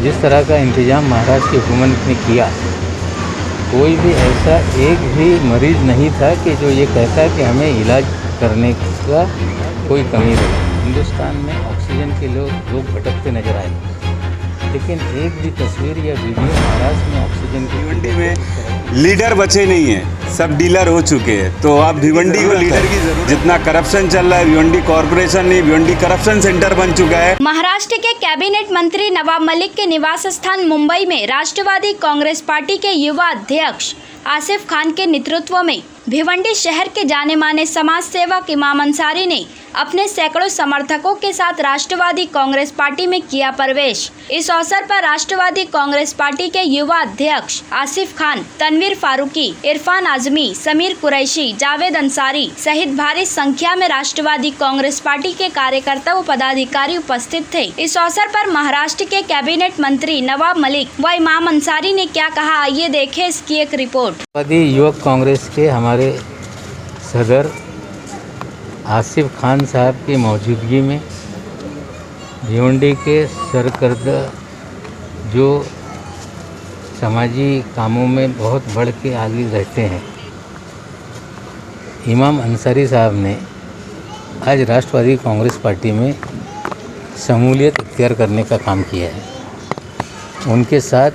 जिस तरह का इंतज़ाम महाराष्ट्र की हुकूमत ने किया, कोई भी ऐसा एक भी मरीज़ नहीं था कि जो ये कहता कि हमें इलाज करने का कोई कमी रही। हिंदुस्तान में ऑक्सीजन के लोग भटकते नज़र आए, लेकिन एक भी तस्वीर या वीडियो महाराष्ट्र में ऑक्सीजन की भिवंडी में लीडर बचे नहीं हैं, सब डीलर हो चुके हैं। तो आप भिवंडी को लीडर की जरूरत, जितना करप्शन चल रहा है, भिवंडी कॉरपोरेशन नहीं, भिवंडी करप्शन सेंटर बन चुका है। महाराष्ट्र के कैबिनेट मंत्री नवाब मलिक के निवास स्थान मुंबई में राष्ट्रवादी कांग्रेस पार्टी के युवा अध्यक्ष आसिफ खान के नेतृत्व में भिवंडी शहर के जाने माने समाज सेवक इमाम अंसारी ने अपने सैकड़ों समर्थकों के साथ राष्ट्रवादी कांग्रेस पार्टी में किया प्रवेश। इस अवसर पर राष्ट्रवादी कांग्रेस पार्टी के युवा अध्यक्ष आसिफ खान, तनवीर फारूकी, इरफान आजमी, समीर कुरैशी, जावेद अंसारी सहित भारी संख्या में राष्ट्रवादी कांग्रेस पार्टी के कार्यकर्ता व पदाधिकारी उपस्थित थे। इस अवसर पर महाराष्ट्र के कैबिनेट मंत्री नवाब मलिक व इमाम अंसारी ने क्या कहा, आइए देखें इसकी एक रिपोर्ट। राष्ट्रवादी युवक कांग्रेस के हमारे सदर आसिफ खान साहब की मौजूदगी में भिवंडी के सरकर्दा जो समाजी कामों में बहुत बढ़ के आगे रहते हैं, इमाम अंसारी साहब ने आज राष्ट्रवादी कांग्रेस पार्टी में शमूलियत इख्तियार करने का काम किया है। उनके साथ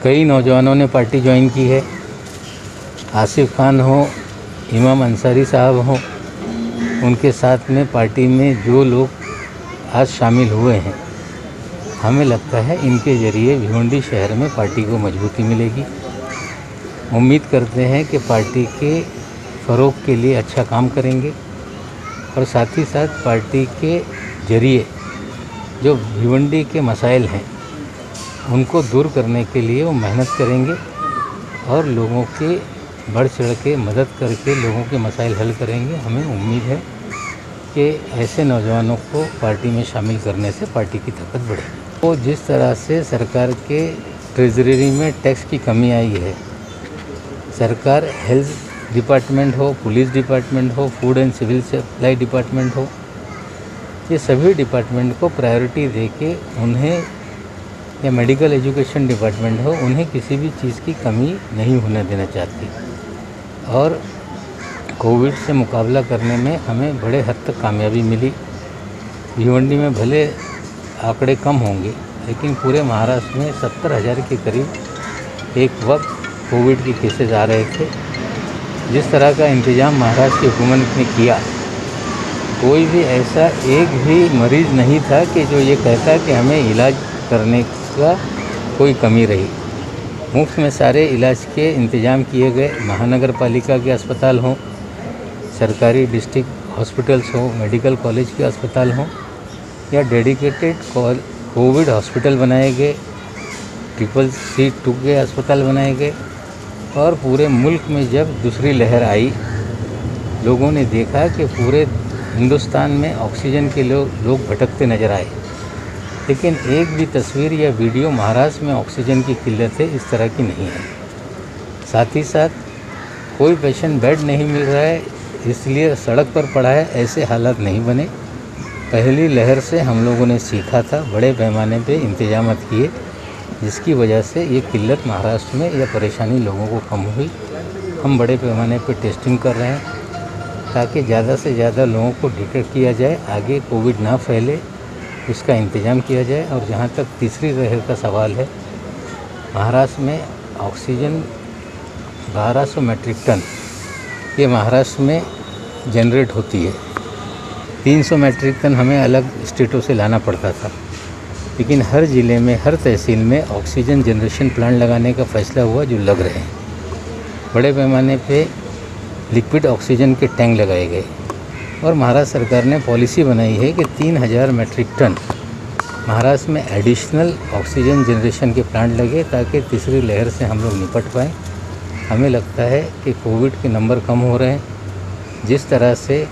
कई नौजवानों ने पार्टी ज्वाइन की है। आसिफ खान हो, इमाम अंसारी साहब हो, उनके साथ में पार्टी में जो लोग आज शामिल हुए हैं, हमें लगता है इनके ज़रिए भिवंडी शहर में पार्टी को मजबूती मिलेगी। उम्मीद करते हैं कि पार्टी के फ़रोग़ के लिए अच्छा काम करेंगे और साथ ही साथ पार्टी के ज़रिए जो भिवंडी के मसाइल हैं उनको दूर करने के लिए वो मेहनत करेंगे और लोगों के बढ़ चढ़ के मदद करके लोगों के मसाइल हल करेंगे। हमें उम्मीद है कि ऐसे नौजवानों को पार्टी में शामिल करने से पार्टी की ताकत बढ़ेगी। तो जिस तरह से सरकार के ट्रेजरी में टैक्स की कमी आई है, सरकार हेल्थ डिपार्टमेंट हो, पुलिस डिपार्टमेंट हो, food and civil supply department हो, ये सभी डिपार्टमेंट को प्रायोरिटी देके उन्हें, या मेडिकल एजुकेशन डिपार्टमेंट हो, उन्हें किसी भी चीज़ की कमी नहीं होने देना चाहती। और कोविड से मुकाबला करने में हमें बड़े हद तक कामयाबी मिली। भिवंडी में भले आंकड़े कम होंगे, लेकिन पूरे महाराष्ट्र में 70,000 के करीब एक वक्त कोविड के केसेस आ रहे थे। जिस तरह का इंतज़ाम महाराष्ट्र की हुकूमत ने किया, कोई भी ऐसा एक भी मरीज़ नहीं था कि जो ये कहता कि हमें इलाज करने का कोई कमी रही। मुफ्त में सारे इलाज के इंतज़ाम किए गए। महानगर पालिका के अस्पताल हों, सरकारी डिस्ट्रिक्ट हॉस्पिटल्स हों, मेडिकल कॉलेज के अस्पताल हों, या डेडिकेटेड कोविड हॉस्पिटल बनाए गए, CCC2 के अस्पताल बनाए गए। और पूरे मुल्क में जब दूसरी लहर आई, लोगों ने देखा कि पूरे हिंदुस्तान में ऑक्सीजन के लोग भटकते नज़र आए, लेकिन एक भी तस्वीर या वीडियो महाराष्ट्र में ऑक्सीजन की किल्लत है इस तरह की नहीं है। साथ ही साथ कोई पेशेंट बेड नहीं मिल रहा है इसलिए सड़क पर पड़ा है, ऐसे हालात नहीं बने। पहली लहर से हम लोगों ने सीखा था, बड़े पैमाने पे इंतजाम किए, जिसकी वजह से ये किल्लत महाराष्ट्र में या परेशानी लोगों को कम हुई। हम बड़े पैमाने पे टेस्टिंग कर रहे हैं ताकि ज़्यादा से ज़्यादा लोगों को डिटेक्ट किया जाए, आगे कोविड ना फैले, इसका इंतज़ाम किया जाए। और जहाँ तक तीसरी लहर का सवाल है, महाराष्ट्र में ऑक्सीजन 1200 मेट्रिक टन ये महाराष्ट्र में जनरेट होती है। 300 मेट्रिक टन हमें अलग स्टेटों से लाना पड़ता था, लेकिन हर ज़िले में, हर तहसील में ऑक्सीजन जनरेशन प्लांट लगाने का फैसला हुआ, जो लग रहे हैं। बड़े पैमाने पे लिक्विड ऑक्सीजन के टैंक लगाए गए और महाराष्ट्र सरकार ने पॉलिसी बनाई है कि 3000 मेट्रिक टन महाराष्ट्र में एडिशनल ऑक्सीजन जनरेशन के प्लांट लगे ताकि तीसरी लहर से हम लोग निपट पाएँ। हमें लगता है कि कोविड के नंबर कम हो रहे हैं। जिस तरह से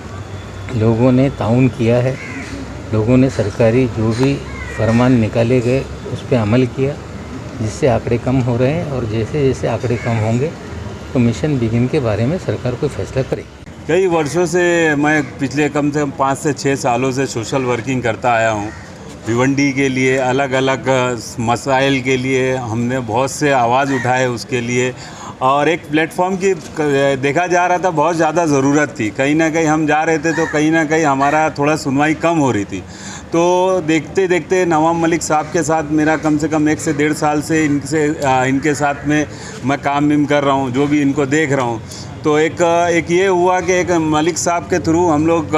लोगों ने ताउन किया है, लोगों ने सरकारी जो भी फरमान निकाले गए उस पर अमल किया, जिससे आंकड़े कम हो रहे हैं। और जैसे जैसे आंकड़े कम होंगे तो मिशन बिगिन के बारे में सरकार कोई फैसला करेगी। कई वर्षों से मैं पिछले कम से कम 5 से 6 सालों से सोशल वर्किंग करता आया हूँ भिवंडी के लिए अलग अलग मसाइल के लिए हमने बहुत से आवाज़ उठाए उसके लिए, और एक प्लेटफॉर्म की देखा जा रहा था बहुत ज़्यादा ज़रूरत थी। कहीं ना कहीं हम जा रहे थे तो कहीं ना कहीं हमारा थोड़ा सुनवाई कम हो रही थी। तो देखते देखते नवाब मलिक साहब के साथ मेरा कम से कम 1 से 1.5 साल से इनके साथ में मैं काम कर रहा हूँ, जो भी इनको देख रहा हूँ। तो एक ये हुआ कि एक मलिक साहब के थ्रू हम लोग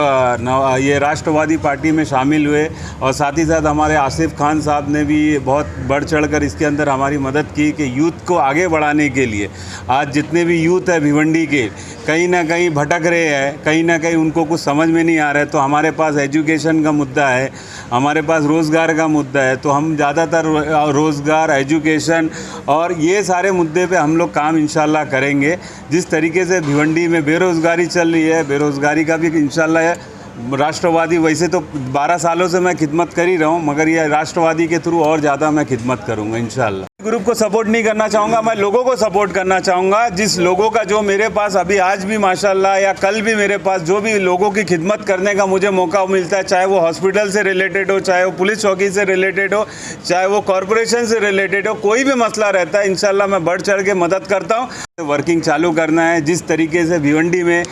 ये राष्ट्रवादी पार्टी में शामिल हुए, और साथ ही साथ हमारे आसिफ खान साहब ने भी बहुत बढ़ चढ़कर इसके अंदर हमारी मदद की कि यूथ को आगे बढ़ाने के लिए। आज जितने भी यूथ है भिवंडी के कहीं ना कहीं भटक रहे हैं, कहीं ना कहीं उनको कुछ समझ में नहीं आ रहा है। तो हमारे पास एजुकेशन का मुद्दा है, हमारे पास रोज़गार का मुद्दा है, तो हम ज़्यादातर रोज़गार, एजुकेशन और ये सारे मुद्दे पे हम लोग काम इंशाल्लाह करेंगे। जिस तरीके से भिवंडी में बेरोज़गारी चल रही है, बेरोज़गारी का भी इंशाल्लाह राष्ट्रवादी, वैसे तो 12 सालों से मैं खिदमत कर ही रहा हूँ, मगर ये राष्ट्रवादी के थ्रू और ज़्यादा मैं खिदमत करूँगा इंशाल्लाह। ग्रुप को सपोर्ट नहीं करना चाहूँगा, मैं लोगों को सपोर्ट करना चाहूँगा। जिस लोगों का जो मेरे पास अभी आज भी माशाल्लाह या कल भी मेरे पास जो भी लोगों की खिदमत करने का मुझे मौका मिलता है, चाहे वो हॉस्पिटल से रिलेटेड हो, चाहे वो पुलिस चौकी से रिलेटेड हो, चाहे वो कॉरपोरेशन से रिलेटेड हो, कोई भी मसला रहता है इंशाल्लाह मैं बढ़ चढ़ के मदद करता हूँ। वर्किंग चालू करना है। जिस तरीके से भिवंडी में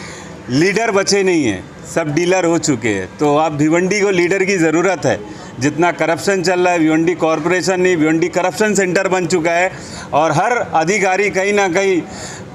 लीडर बचे नहीं हैं, सब डीलर हो चुके हैं, तो अब भिवंडी को लीडर की ज़रूरत है। जितना करप्शन चल रहा है, भिवंडी कॉरपोरेशन नहीं, भिवंडी करप्शन सेंटर बन चुका है, और हर अधिकारी कहीं ना कहीं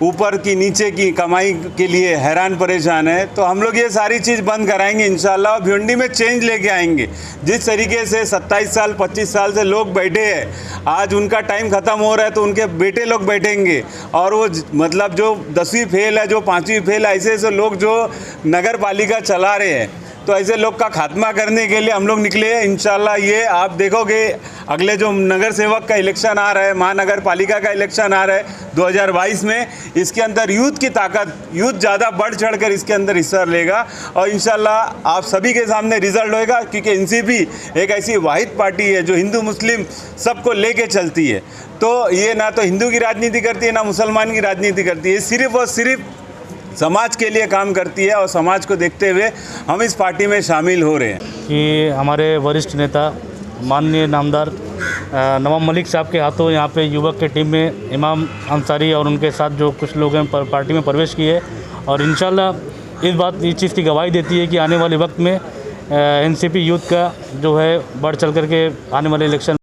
ऊपर की नीचे की कमाई के लिए हैरान परेशान है। तो हम लोग ये सारी चीज़ बंद कराएंगे इंशाल्लाह, और भिवंडी में चेंज लेके आएंगे। जिस तरीके से 27 साल 25 साल से लोग बैठे हैं, आज उनका टाइम ख़त्म हो रहा है तो उनके बेटे लोग बैठेंगे, और वो मतलब जो 10वीं फेल है, जो 5वीं फेल है, ऐसे ऐसे लोग जो नगर पालिका चला रहे हैं, तो ऐसे लोग का खात्मा करने के लिए हम लोग निकले हैं इंशाल्लाह। ये आप देखोगे अगले जो नगर सेवक का इलेक्शन आ रहा है, महानगर पालिका का इलेक्शन आ रहा है 2022 में, इसके अंदर यूथ की ताकत, यूथ ज़्यादा बढ़ चढ़कर इसके अंदर हिस्सा लेगा, और इंशाल्लाह आप सभी के सामने रिजल्ट होएगा। क्योंकि एनसीपी एक ऐसी वाहिद पार्टी है जो हिंदू मुस्लिम सबको लेके चलती है। तो ये ना तो हिंदू की राजनीति करती है, ना मुसलमान की राजनीति करती है, सिर्फ़ और सिर्फ समाज के लिए काम करती है, और समाज को देखते हुए हम इस पार्टी में शामिल हो रहे हैं। कि हमारे वरिष्ठ नेता माननीय नामदार नवाब मलिक साहब के हाथों यहाँ पे युवक के टीम में इमाम अंसारी और उनके साथ जो कुछ लोग हैं पार्टी में प्रवेश किए, और इंशाल्लाह इस चीज़ की गवाही देती है कि आने वाले वक्त में एनसीपी यूथ का जो है बढ़ चढ़ करके आने वाले इलेक्शन